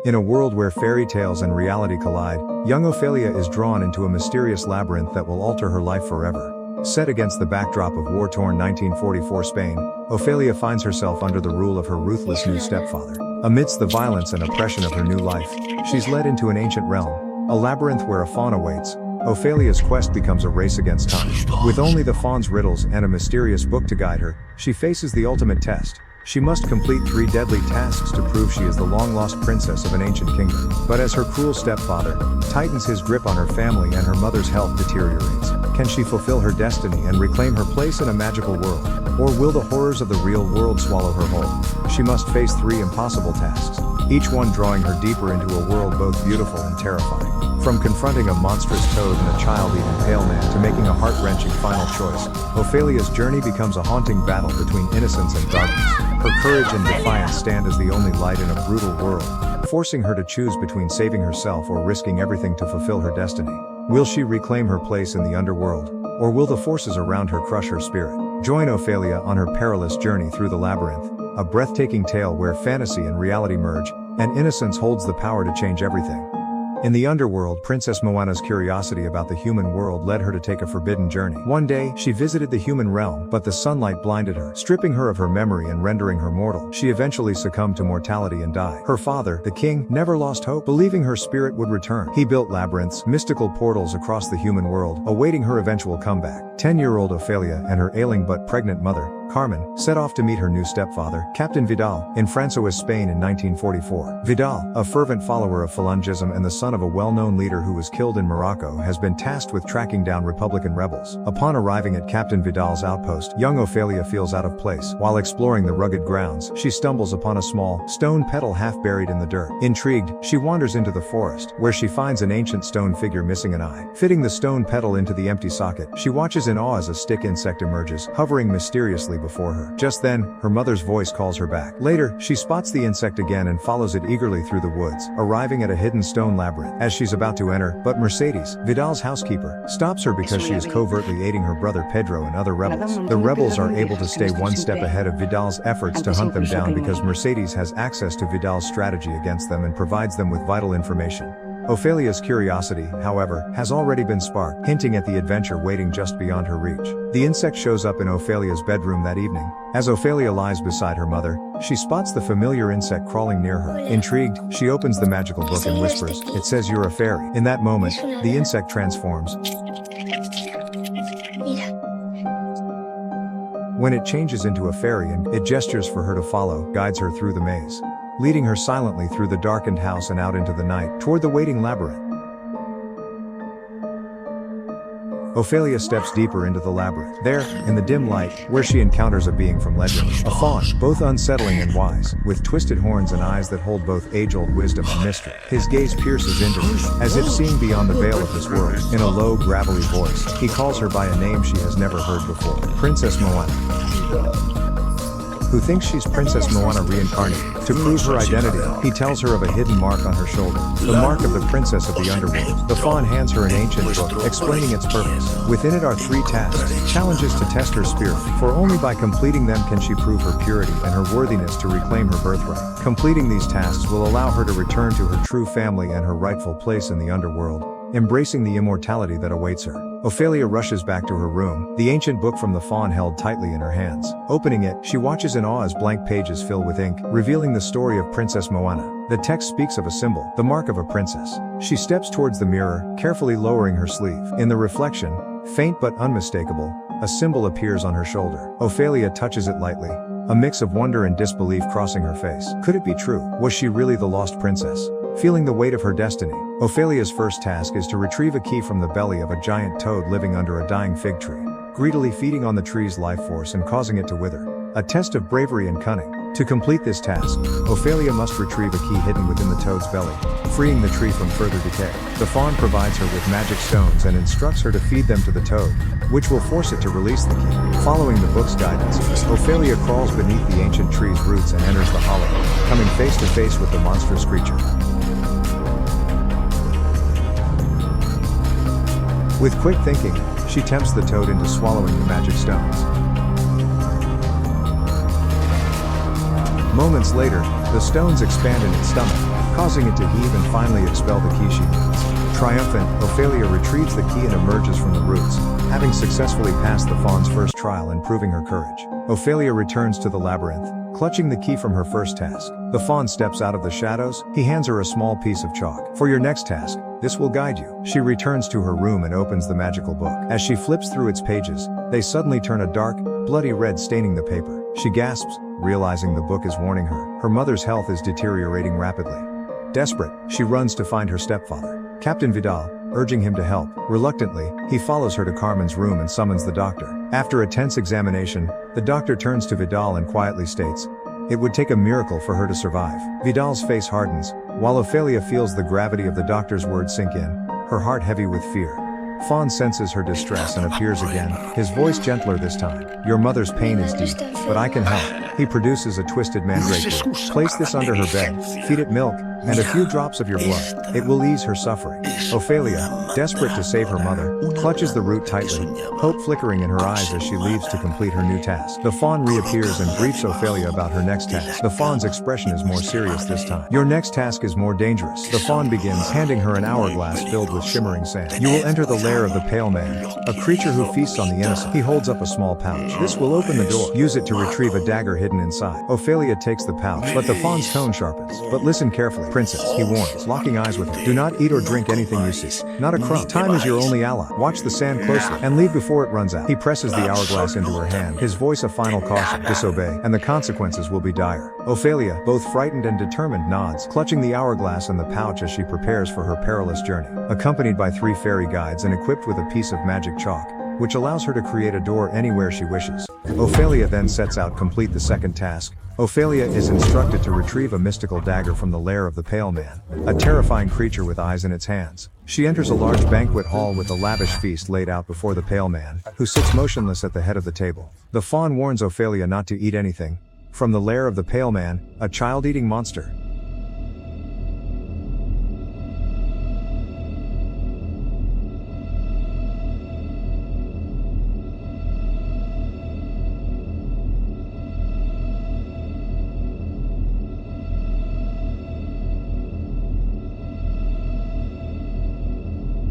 In a world where fairy tales and reality collide, young Ophelia is drawn into a mysterious labyrinth that will alter her life forever. Set against the backdrop of war-torn 1944 Spain, Ophelia finds herself under the rule of her ruthless new stepfather. Amidst the violence and oppression of her new life, she's led into an ancient realm, a labyrinth where a faun awaits. Ophelia's quest becomes a race against time. With only the faun's riddles and a mysterious book to guide her, she faces the ultimate test. She must complete 3 deadly tasks to prove she is the long-lost princess of an ancient kingdom. But as her cruel stepfather tightens his grip on her family and her mother's health deteriorates, can she fulfill her destiny and reclaim her place in a magical world? Or will the horrors of the real world swallow her whole? She must face 3 impossible tasks, each one drawing her deeper into a world both beautiful and terrifying. From confronting a monstrous toad and a child-eating pale man to making a heart-wrenching final choice, Ophelia's journey becomes a haunting battle between innocence and darkness. Her courage and defiance stand as the only light in a brutal world, forcing her to choose between saving herself or risking everything to fulfill her destiny. Will she reclaim her place in the underworld, or will the forces around her crush her spirit? Join Ophelia on her perilous journey through the labyrinth, a breathtaking tale where fantasy and reality merge, and innocence holds the power to change everything. In the underworld, Princess Moana's curiosity about the human world led her to take a forbidden journey. One day, she visited the human realm, but the sunlight blinded her, stripping her of her memory and rendering her mortal. She eventually succumbed to mortality and died. Her father, the king, never lost hope, believing her spirit would return. He built labyrinths, mystical portals across the human world, awaiting her eventual comeback. 10-year-old Ophelia and her ailing but pregnant mother, Carmen, set off to meet her new stepfather, Captain Vidal, in Francois, Spain in 1944. Vidal, a fervent follower of Falangism and the son of a well-known leader who was killed in Morocco, has been tasked with tracking down Republican rebels. Upon arriving at Captain Vidal's outpost, young Ophelia feels out of place. While exploring the rugged grounds, she stumbles upon a small, stone petal half buried in the dirt. Intrigued, she wanders into the forest, where she finds an ancient stone figure missing an eye. Fitting the stone petal into the empty socket, she watches in awe as a stick insect emerges, hovering mysteriously before her. Just then, her mother's voice calls her back. Later, she spots the insect again and follows it eagerly through the woods, arriving at a hidden stone labyrinth. As she's about to enter, but Mercedes, Vidal's housekeeper, stops her because she is covertly aiding her brother Pedro and other rebels. The rebels are able to stay one step ahead of Vidal's efforts to hunt them down because Mercedes has access to Vidal's strategy against them and provides them with vital information. Ophelia's curiosity, however, has already been sparked, hinting at the adventure waiting just beyond her reach. The insect shows up in Ophelia's bedroom that evening. As Ophelia lies beside her mother, she spots the familiar insect crawling near her. Intrigued, she opens the magical book and whispers, "It says you're a fairy." In that moment, the insect transforms. When it changes into a fairy and it gestures for her to follow, guides her through the maze, leading her silently through the darkened house and out into the night, toward the waiting labyrinth. Ophelia steps deeper into the labyrinth. There, in the dim light, where she encounters a being from legend, a faun, both unsettling and wise, with twisted horns and eyes that hold both age-old wisdom and mystery. His gaze pierces into her, as if seeing beyond the veil of this world. In a low, gravelly voice, he calls her by a name she has never heard before, Princess Moana. Who thinks she's Princess Moana reincarnated. To prove her identity, he tells her of a hidden mark on her shoulder, the mark of the princess of the underworld. The faun hands her an ancient book, explaining its purpose. Within it are 3 tasks, challenges to test her spirit, for only by completing them can she prove her purity and her worthiness to reclaim her birthright. Completing these tasks will allow her to return to her true family and her rightful place in the underworld, embracing the immortality that awaits her. Ophelia rushes back to her room, the ancient book from the faun held tightly in her hands. Opening it, she watches in awe as blank pages fill with ink, revealing the story of Princess Moana. The text speaks of a symbol, the mark of a princess. She steps towards the mirror, carefully lowering her sleeve. In the reflection, faint but unmistakable, a symbol appears on her shoulder. Ophelia touches it lightly, a mix of wonder and disbelief crossing her face. Could it be true? Was she really the lost princess? Feeling the weight of her destiny, Ophelia's first task is to retrieve a key from the belly of a giant toad living under a dying fig tree, greedily feeding on the tree's life force and causing it to wither. A test of bravery and cunning. To complete this task, Ophelia must retrieve a key hidden within the toad's belly, freeing the tree from further decay. The faun provides her with magic stones and instructs her to feed them to the toad, which will force it to release the key. Following the book's guidance, Ophelia crawls beneath the ancient tree's roots and enters the hollow, coming face to face with the monstrous creature. With quick thinking, she tempts the toad into swallowing the magic stones. Moments later, the stones expand in its stomach, causing it to heave and finally expel the key she needs. Triumphant, Ophelia retrieves the key and emerges from the roots, having successfully passed the fawn's first trial and proving her courage. Ophelia returns to the labyrinth, clutching the key from her first task. The fawn steps out of the shadows. He hands her a small piece of chalk. For your next task, this will guide you. She returns to her room and opens the magical book. As she flips through its pages, they suddenly turn a dark, bloody red, staining the paper. She gasps, realizing the book is warning her. Her mother's health is deteriorating rapidly. Desperate, she runs to find her stepfather, Captain Vidal, urging him to help. Reluctantly, he follows her to Carmen's room and summons the doctor. After a tense examination, the doctor turns to Vidal and quietly states, "It would take a miracle for her to survive." Vidal's face hardens, while Ophelia feels the gravity of the doctor's words sink in, her heart heavy with fear. Fawn senses her distress and appears again, his voice gentler this time. "Your mother's pain is deep, but I can help." He produces a twisted mandrake root. "Place this under her bed, feed it milk, and a few drops of your blood. It will ease her suffering." Ophelia, desperate to save her mother, clutches the root tightly, hope flickering in her eyes as she leaves to complete her new task. The fawn reappears and briefs Ophelia about her next task. The fawn's expression is more serious this time. "Your next task is more dangerous." The fawn begins, handing her an hourglass filled with shimmering sand. "You will enter the lair of the Pale Man, a creature who feasts on the innocent." He holds up a small pouch. "This will open the door. Use it to retrieve a dagger hidden inside." Ophelia takes the pouch, but the fawn's tone sharpens. "But listen carefully, Princess," he warns, locking eyes with her. "Do not eat or drink anything you see. Not a crumb. Time is your only ally. Watch the sand closely, and leave before it runs out." He presses the hourglass into her hand, his voice a final caution. "Disobey, and the consequences will be dire." Ophelia, both frightened and determined, nods, clutching the hourglass and the pouch as she prepares for her perilous journey. Accompanied by 3 fairy guides and equipped with a piece of magic chalk, which allows her to create a door anywhere she wishes. Ophelia then sets out to complete the second task. Ophelia is instructed to retrieve a mystical dagger from the lair of the Pale Man, a terrifying creature with eyes in its hands. She enters a large banquet hall with a lavish feast laid out before the Pale Man, who sits motionless at the head of the table. The fawn warns Ophelia not to eat anything from the lair of the Pale Man, a child-eating monster.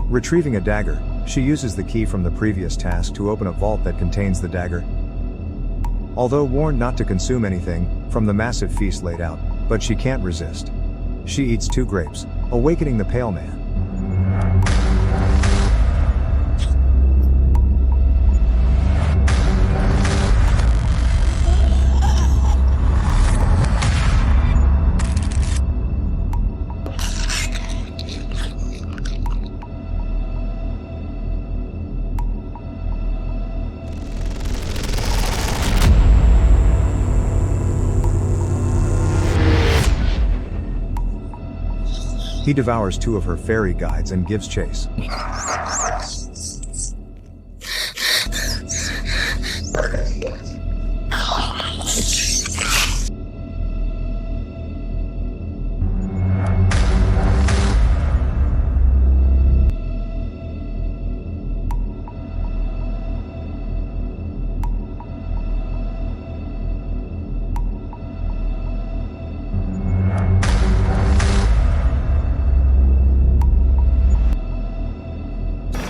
Retrieving a dagger, she uses the key from the previous task to open a vault that contains the dagger. Although warned not to consume anything from the massive feast laid out, but she can't resist. She eats 2 grapes, awakening the Pale Man. He devours 2 of her fairy guides and gives chase.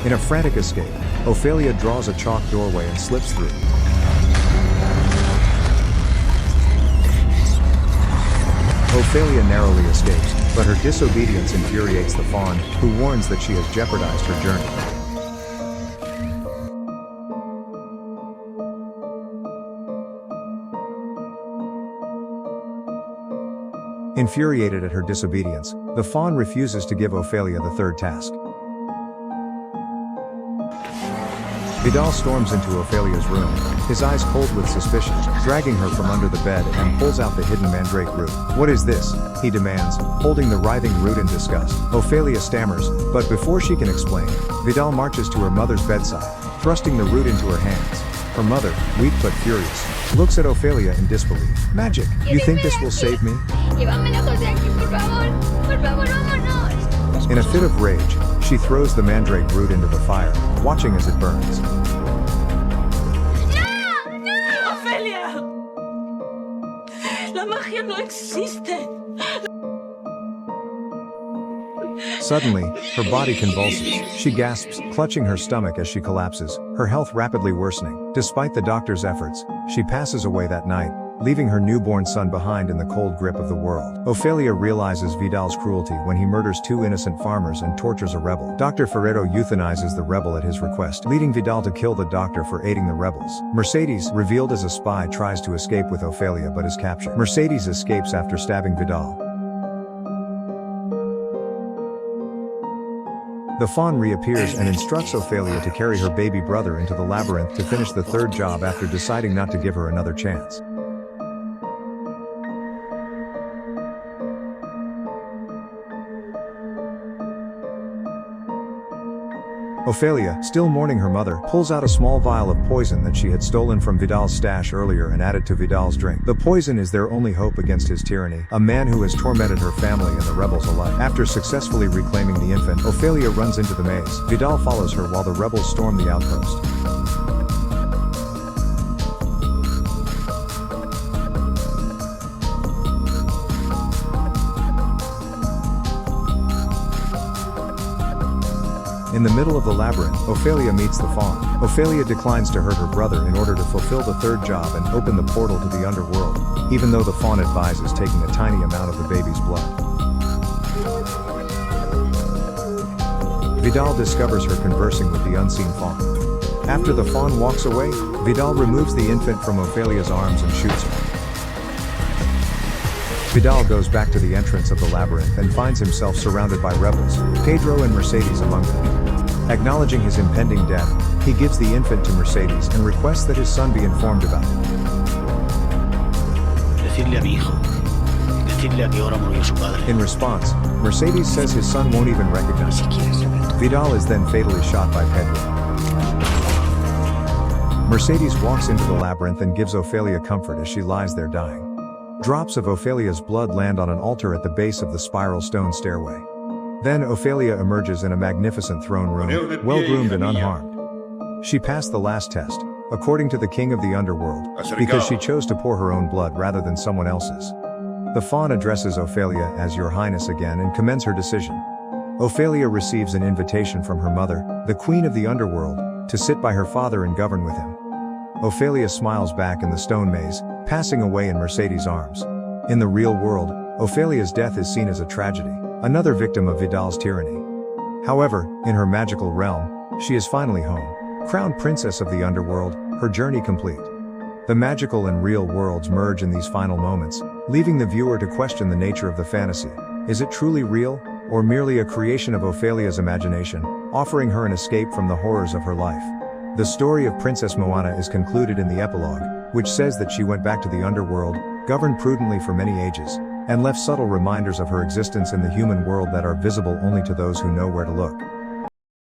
In a frantic escape, Ophelia draws a chalk doorway and slips through. Ophelia narrowly escapes, but her disobedience infuriates the fawn, who warns that she has jeopardized her journey. Infuriated at her disobedience, the fawn refuses to give Ophelia the third task. Vidal storms into Ophelia's room, his eyes cold with suspicion, dragging her from under the bed and pulls out the hidden mandrake root. "What is this?" he demands, holding the writhing root in disgust. Ophelia stammers, but before she can explain, Vidal marches to her mother's bedside, thrusting the root into her hands. Her mother, weak but furious, looks at Ophelia in disbelief. "Magic? You think this will save me?" In a fit of rage, she throws the mandrake root into the fire, watching as it burns. ¡No! ¡Ofelia! La magia no existe. Suddenly, her body convulses. She gasps, clutching her stomach as she collapses, her health rapidly worsening. Despite the doctor's efforts, she passes away that night, leaving her newborn son behind in the cold grip of the world. Ophelia realizes Vidal's cruelty when he murders two innocent farmers and tortures a rebel. Dr. Ferrero euthanizes the rebel at his request, leading Vidal to kill the doctor for aiding the rebels. Mercedes, revealed as a spy, tries to escape with Ophelia but is captured. Mercedes escapes after stabbing Vidal. The faun reappears and instructs Ophelia to carry her baby brother into the labyrinth to finish the third job after deciding not to give her another chance. Ophelia, still mourning her mother, pulls out a small vial of poison that she had stolen from Vidal's stash earlier and added to Vidal's drink. The poison is their only hope against his tyranny, a man who has tormented her family and the rebels alike. After successfully reclaiming the infant, Ophelia runs into the maze. Vidal follows her while the rebels storm the outpost. In the middle of the labyrinth, Ophelia meets the faun. Ophelia declines to hurt her brother in order to fulfill the third job and open the portal to the underworld, even though the faun advises taking a tiny amount of the baby's blood. Vidal discovers her conversing with the unseen faun. After the faun walks away, Vidal removes the infant from Ophelia's arms and shoots her. Vidal goes back to the entrance of the labyrinth and finds himself surrounded by rebels, Pedro and Mercedes among them. Acknowledging his impending death, he gives the infant to Mercedes and requests that his son be informed about it. In response, Mercedes says his son won't even recognize him. Vidal is then fatally shot by Pedro. Mercedes walks into the labyrinth and gives Ophelia comfort as she lies there dying. Drops of Ophelia's blood land on an altar at the base of the spiral stone stairway. Then Ophelia emerges in a magnificent throne room, well-groomed and unharmed. She passed the last test, according to the king of the underworld, because she chose to pour her own blood rather than someone else's. The faun addresses Ophelia as Your Highness again and commends her decision. Ophelia receives an invitation from her mother, the queen of the underworld, to sit by her father and govern with him. Ophelia smiles back in the stone maze, passing away in Mercedes' arms. In the real world, Ophelia's death is seen as a tragedy, another victim of Vidal's tyranny. However, in her magical realm, she is finally home, crowned princess of the underworld, her journey complete. The magical and real worlds merge in these final moments, leaving the viewer to question the nature of the fantasy. Is it truly real, or merely a creation of Ophelia's imagination, offering her an escape from the horrors of her life? The story of Princess Moana is concluded in the epilogue, which says that she went back to the underworld, governed prudently for many ages, and left subtle reminders of her existence in the human world that are visible only to those who know where to look.